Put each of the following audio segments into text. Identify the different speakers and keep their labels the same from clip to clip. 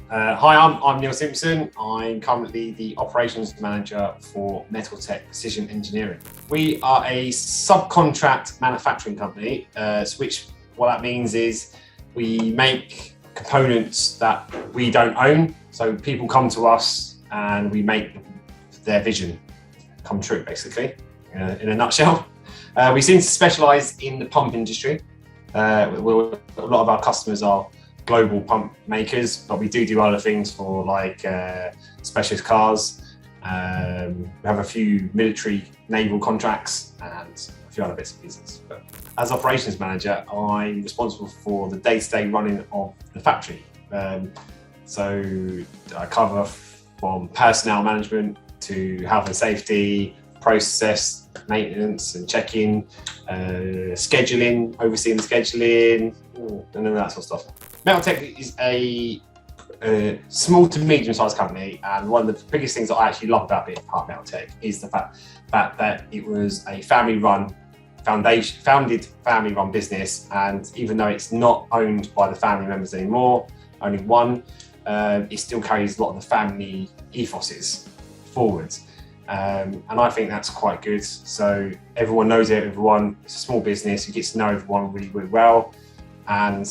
Speaker 1: Hi, I'm Neil Simpson. I'm currently the operations manager for Metaltech Precision Engineering. We are a subcontract manufacturing company, what that means is we make components that we don't own. So people come to us and we make their vision come true, basically, in a nutshell. We seem to specialise in the pump industry. A lot of our customers are global pump makers, but we do other things for like specialist cars. We have a few military naval contracts and a few other bits and pieces. But as operations manager, I'm responsible for the day-to-day running of the factory. So I cover from personnel management to health and safety, process maintenance and check-in, scheduling, overseeing the scheduling, and all that sort of stuff. Metaltech is a small to medium-sized company, and one of the biggest things that I actually love about being part of Metaltech is the fact that it was a founded family-run business, and even though it's not owned by the family members anymore, only one, it still carries a lot of the family ethoses forwards. And I think that's quite good. So everyone knows everyone. It's a small business. You get to know everyone really, really well, and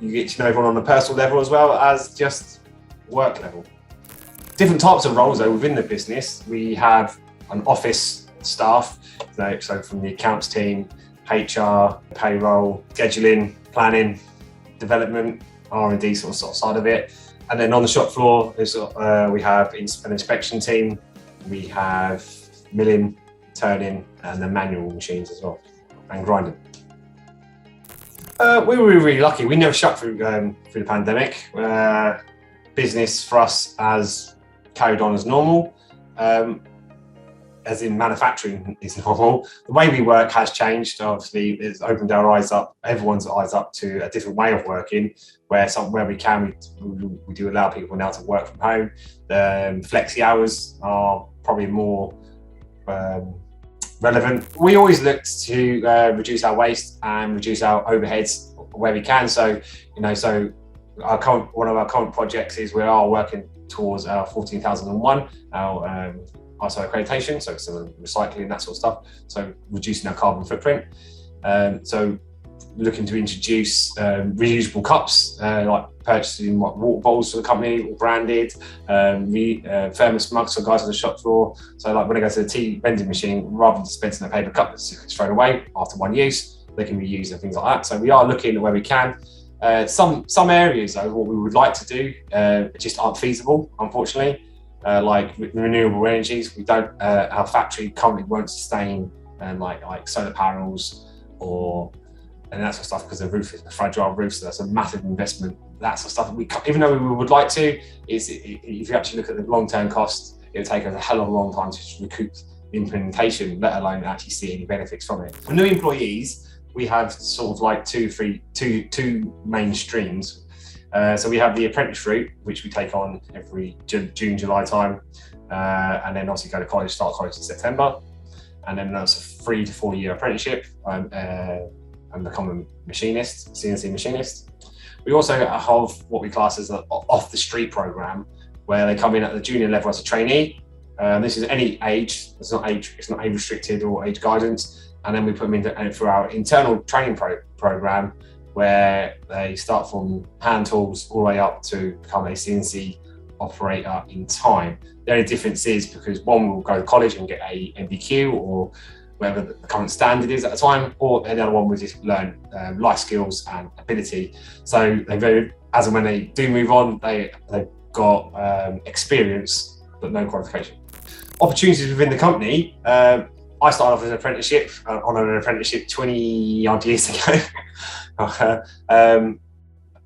Speaker 1: you get to know everyone on a personal level as well as just work level. Different types of roles though within the business. We have an office staff, so from the accounts team, HR, payroll, scheduling, planning, development, R&D sort of side of it. And then on the shop floor, we have an inspection team. We have milling, turning, and the manual machines as well, and grinding. We were really lucky. We never shut through the pandemic. Business for us has carried on as normal, as in manufacturing is normal. The way we work has changed. Obviously, it's opened our eyes up, everyone's eyes up to a different way of working, where we can, we do allow people now to work from home. The flexi hours are probably more relevant. We always look to reduce our waste and reduce our overheads where we can. So, one of our current projects is we are working towards our 14001, our ISO accreditation, so some recycling, that sort of stuff. So reducing our carbon footprint. So looking to introduce reusable cups, like purchasing water bottles for the company, all branded, thermos mugs for guys on the shop floor. So like when they go to the tea vending machine, rather than dispensing a paper cup that's thrown away after one use, they can be used and things like that. So we are looking at where we can. Some areas though, what we would like to do just aren't feasible, unfortunately. Like renewable energies, we don't. Our factory currently won't sustain like solar panels and that sort of stuff, because the roof is a fragile roof, so that's a massive investment. That sort of stuff, even though we would like to, if you actually look at the long-term costs, it'll take us a hell of a long time to recoup the implementation, let alone actually see any benefits from it. For new employees, we have sort of like two main streams. So we have the apprentice route, which we take on every June, July time, and then obviously go to college, start college in September, and then that's a 3 to 4 year apprenticeship and become a machinist, CNC machinist. We also have what we class as an off the street program, where they come in at the junior level as a trainee. This is any age. It's not age restricted or age guidance, and then we put them in for our internal training program, where they start from hand tools all the way up to become a CNC operator in time. The only difference is because one will go to college and get a MBQ or whatever the current standard is at the time, or the other one will just learn life skills and ability. So as and when they do move on, they've got experience but no qualification. Opportunities within the company. I started off as an apprenticeship, on an apprenticeship 20 odd years ago.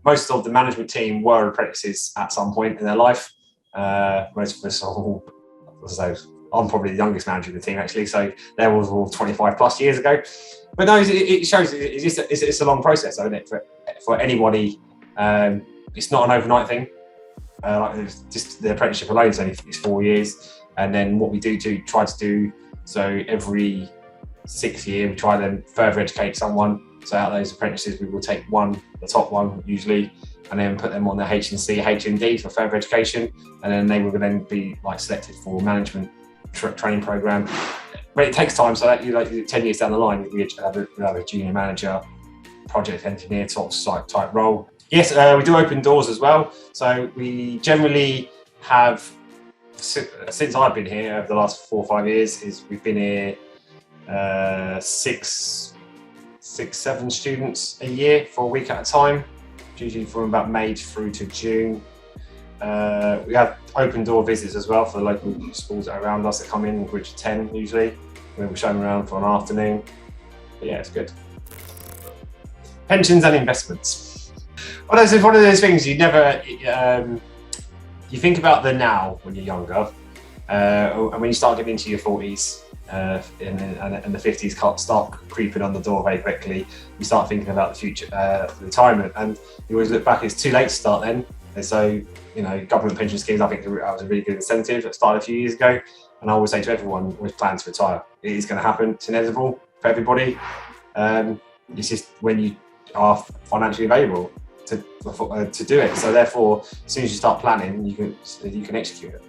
Speaker 1: Most of the management team were apprentices at some point in their life. Most of us are, I'm probably the youngest manager in the team actually, so that was all 25 plus years ago. But no, it shows it's a long process, isn't it, for anybody. It's not an overnight thing. Just the apprenticeship alone is 4 years, and then what we try to do, so every 6th year we try to further educate someone So out of those apprentices, we will take one, the top one usually, and then put them on the HNC, HND for further education, and then they will then be like selected for management training program. But it takes time, so that 10 years down the line, we have a junior manager, project engineer type role. Yes, we do open doors as well. So we generally have, since I've been here over the last 4 or 5 years, we've been here 7 students a year for a week at a time, usually from about May through to June. We have open door visits as well for the local schools that are around us that come in groups of 10 usually. We'll show them around for an afternoon. But yeah, it's good. Pensions and investments. One of those things you never, you think about the now when you're younger, and when you start getting into your 40s and the 50s can't start creeping on the door very quickly, you start thinking about the future, retirement, and you always look back, it's too late to start then. And so, government pension schemes, I think that was a really good incentive that started a few years ago. And I always say to everyone with plans to retire, it is going to happen. It's inevitable for everybody. It's just when you are financially available to do it. So therefore, as soon as you start planning, you can execute it.